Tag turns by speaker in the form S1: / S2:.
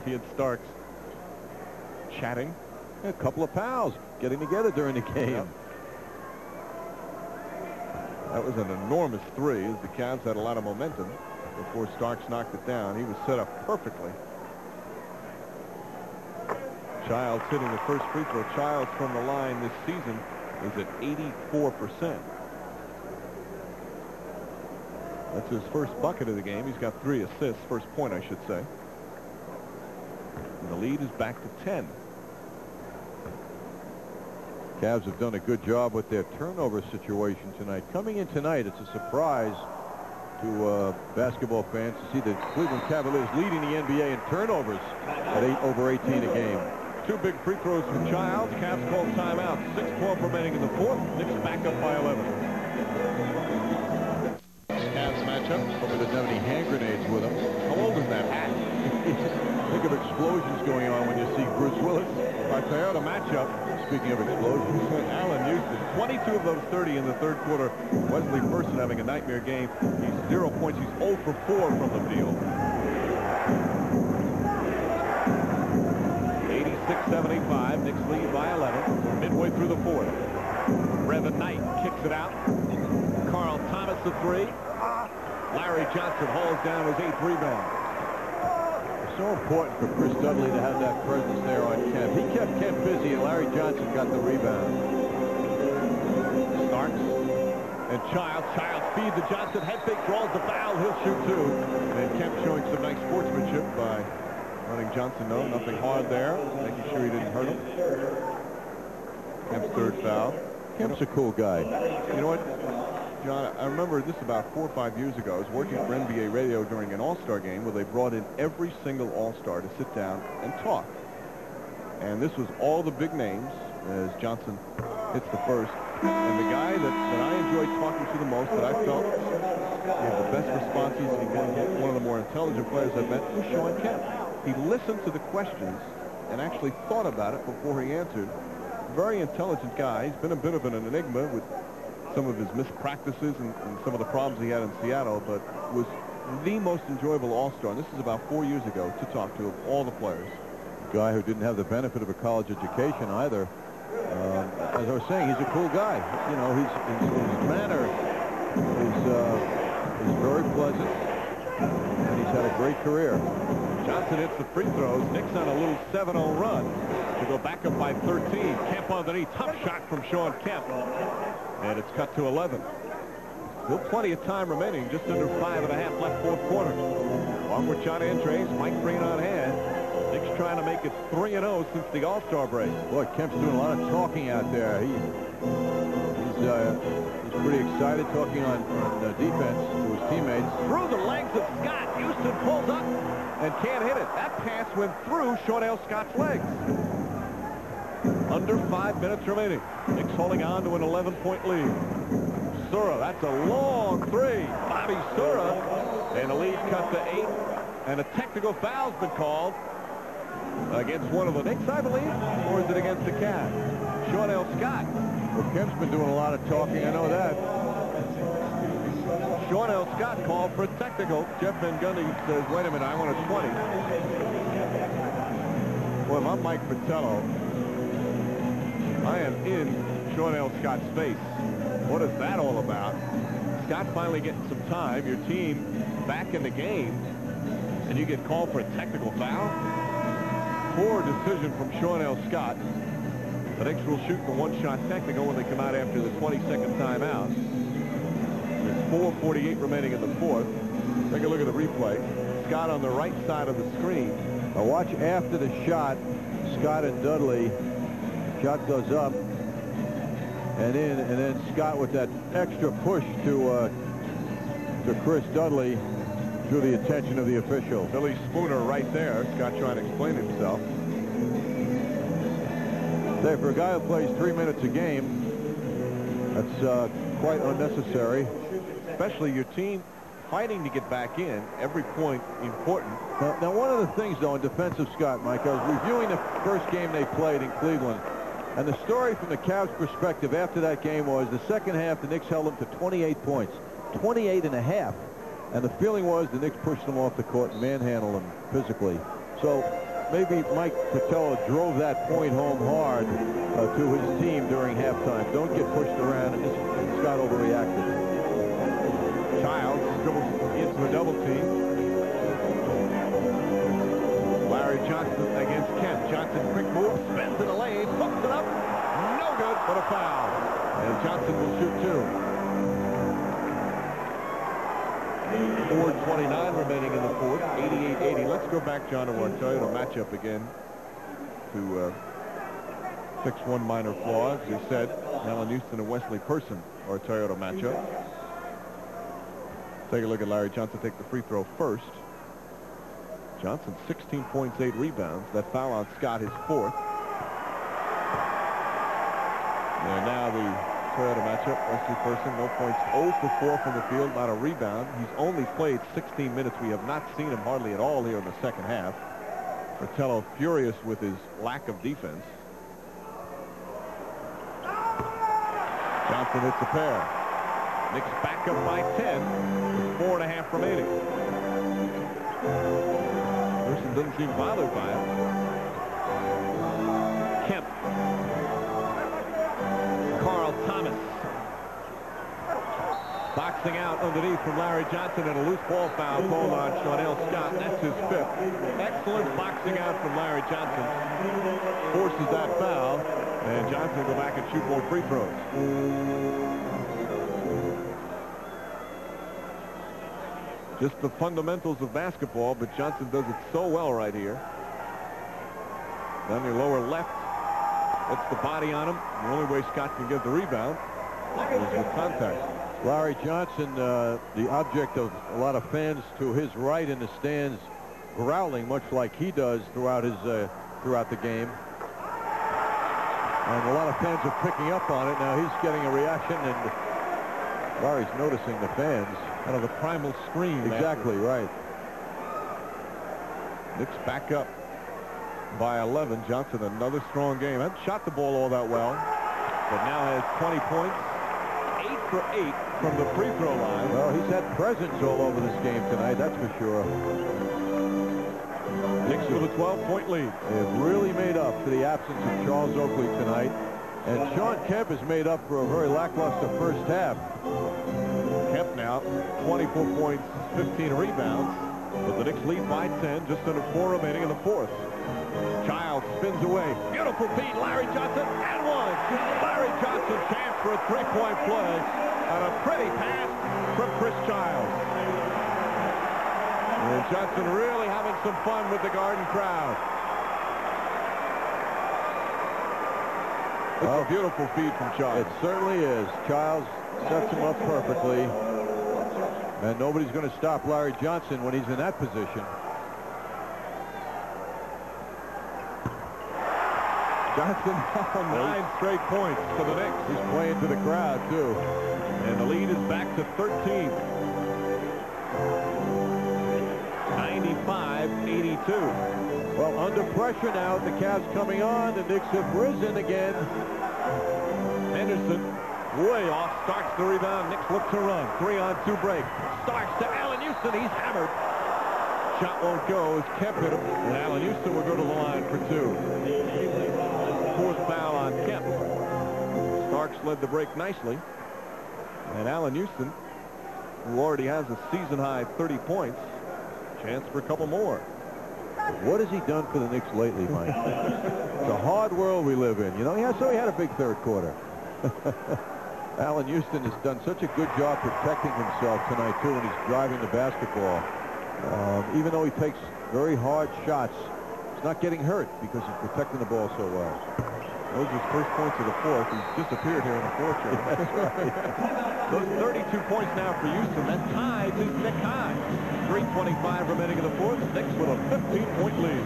S1: He and Starks chatting. A couple of pals getting together during the game. Yep. That was an enormous three as the Cavs had a lot of momentum before Starks knocked it down. He was set up perfectly. Childs hitting the first free throw. Childs from the line this season is at 84%. That's his first bucket of the game. He's got 3 assists. First point, I should say. And the lead is back to 10. Cavs have done a good job with their turnover situation tonight. Coming in tonight, it's a surprise to basketball fans to see the Cleveland Cavaliers leading the NBA in turnovers at over 18 a game. 2 big free throws from Childs. Cavs call timeout. 6:12 remaining in the fourth. Knicks back up by 11. Cavs matchup. Hope he doesn't have any hand grenades with him. How old is that hat? Think of explosions going on when you see Bruce Willis. Right there, the matchup. Speaking of explosions, Allan Houston, 22 of those 30 in the third quarter. Wesley Person having a nightmare game. He's 0 points. He's 0 for 4 from the field. 86-75. Knicks lead by 11. Midway through the fourth. Brevin Knight kicks it out. Carl Thomas the 3. Larry Johnson hauls down his 8th rebound. So important for Chris Dudley to have that presence there on Kemp. He kept Kemp busy, and Larry Johnson got the rebound. Starks and Childs. Childs feeds to Johnson. Head fake, draws the foul. He'll shoot 2. And Kemp showing some nice sportsmanship by letting Johnson know nothing hard there, making sure he didn't hurt him. Kemp's 3rd foul. Kemp's a cool guy. You know what, John, I remember this about 4 or 5 years ago. I was working for NBA radio during an All-Star game where they brought in every single All-Star to sit down and talk. And this was all the big names as Johnson hits the first. And the guy that I enjoyed talking to the most, that I felt had the best responses, one of the more intelligent players I've met, was Shawn Kemp. He listened to the questions and actually thought about it before he answered. Very intelligent guy. He's been a bit of an enigma with some of his mispractices and some of the problems he had in Seattle, but was the most enjoyable All-Star. And this is about 4 years ago to talk to of all the players. A guy who didn't have the benefit of a college education either. As I was saying, he's a cool guy. You know, his manner is very pleasant, and he's had a great career. Johnson hits the free throws. Knicks on a little 7-0 run to go back up by 13. Kemp underneath. Tough shot from Shawn Kemp. And it's cut to 11. Still plenty of time remaining. Just under 5.5 left, fourth quarter. Along with John Andres, Mike Green on hand. Knicks trying to make it 3-0 since the All-Star break. Boy, Kemp's doing a lot of talking out there. He's pretty excited talking on defense to his teammates. Through the legs of Scott. Houston pulls up and can't hit it. That pass went through Shawn Scott's legs. Under 5 minutes remaining. Knicks holding on to an 11-point lead. Sura, that's a long 3. Bobby Sura. And the lead cut to 8. And a technical foul's been called against one of the Knicks, I believe. Or is it against the Cavs? Shawn Scott. Well, Kemp's been doing a lot of talking, I know that. Shawn Scott called for a technical. Jeff Van Gundy says, wait a minute, I want a 20. Well, if I'm Mike Fratello, I am in Shawn Scott's face. What is that all about? Scott finally getting some time. Your team back in the game, and you get called for a technical foul. Poor decision from Shawn Scott. The Knicks will shoot the one-shot technical when they come out after the 22nd timeout. There's 4:48 remaining in the fourth. Take a look at the replay. Scott on the right side of the screen. Now watch after the shot. Scott and Dudley. Shot goes up and in, and then Scott with that extra push to Chris Dudley drew the attention of the official. Billy Spooner right there. Scott trying to explain himself. Say, for a guy who plays 3 minutes a game, that's quite unnecessary. Especially your team fighting to get back in. Every point important. Now one of the things, though, in defense of Scott, Mike, I was reviewing the first game they played in Cleveland. And the story from the Cavs' perspective after that game was the second half, the Knicks held them to 28 points. 28.5. And the feeling was the Knicks pushed them off the court and manhandled them physically.
S2: So maybe Mike Fratello drove that point home hard to his team during halftime. Don't get pushed around, and Scott overreacted.
S1: Childs dribbles into a double team. Larry Johnson against Kemp. Johnson, quick move, spins in the lane, hooks it up. No good, but a foul. And Johnson will shoot 2. 4:29 remaining in the fourth. 88-80. Let's go back, John, to our Toyota matchup again to fix one minor flaw. As you said, Allan Houston and Wesley Person, our Toyota matchup. Take a look at Larry Johnson take the free throw first. Johnson 16 points, 8 rebounds. That foul on Scott, his 4th. And now the Toyota matchup. Wesley Person, no points, 0 for 4 from the field, not a rebound. He's only played 16 minutes. We have not seen him hardly at all here in the second half. Fratello furious with his lack of defense. Johnson hits a pair. Knicks back up by 10 with 4.5 remaining. Person doesn't seem bothered by it. Kemp. Carl Thomas. Boxing out underneath from Larry Johnson, and a loose ball foul called on Shawn Scott. That's his 5th. Excellent boxing out from Larry Johnson. Forces that foul, and Johnson will go back and shoot more free throws. Just the fundamentals of basketball, but Johnson does it so well right here. Down your lower left. That's the body on him. The only way Scott can get the rebound is with contact.
S2: Larry Johnson, the object of a lot of fans to his right in the stands, growling much like he does throughout the game. And a lot of fans are picking up on it. Now he's getting a reaction, and Larry's noticing the fans.
S1: Kind of the primal scream.
S2: Exactly, right.
S1: Knicks back up by 11. Johnson, another strong game. Hasn't shot the ball all that well, but now has 20 points. 8 for 8 from the free throw line.
S2: Well, he's had presence all over this game tonight, that's for sure.
S1: Knicks with a 12-point lead.
S2: They've really made up for the absence of Charles Oakley tonight. And Shawn Kemp has made up for a very lackluster first half.
S1: Kemp now 24 points, 15 rebounds. But the Knicks lead by 10, just under 4 remaining in the fourth. Childs spins away. Beautiful feed, Larry Johnson, and one. Larry Johnson chance for a 3-point play. And a pretty pass from Chris Childs. And Johnson really having some fun with the Garden crowd. It's a beautiful feed from Childs.
S2: It certainly is. Childs sets him up perfectly. And nobody's going to stop Larry Johnson when he's in that position.
S1: Johnson on 9 straight points for the Knicks.
S2: He's playing to the crowd, too.
S1: And the lead is back to 13. 95-82.
S2: Well, under pressure now, the Cavs coming on. The Knicks have risen again.
S1: Henderson way off, Starks the rebound. Knicks look to run. 3-on-2 break. Starks to Allan Houston. He's hammered. Shot won't go as Kemp hit him. And Allan Houston will go to the line for 2. 4th foul on Kemp. Starks led the break nicely. And Allan Houston, who already has a season-high 30 points, chance for a couple more.
S2: What has he done for the Knicks lately, Mike? It's a hard world we live in. You know, so he had a big third quarter. Allan Houston has done such a good job protecting himself tonight, too, when he's driving the basketball. Even though he takes very hard shots, he's not getting hurt because he's protecting the ball so well.
S1: Those are his first points of the fourth. He's disappeared here in the fourth.
S2: That's right.
S1: Those 32 points now for Houston. That ties his Knick high. 3:25 remaining in the fourth. Knicks with a 15-point lead.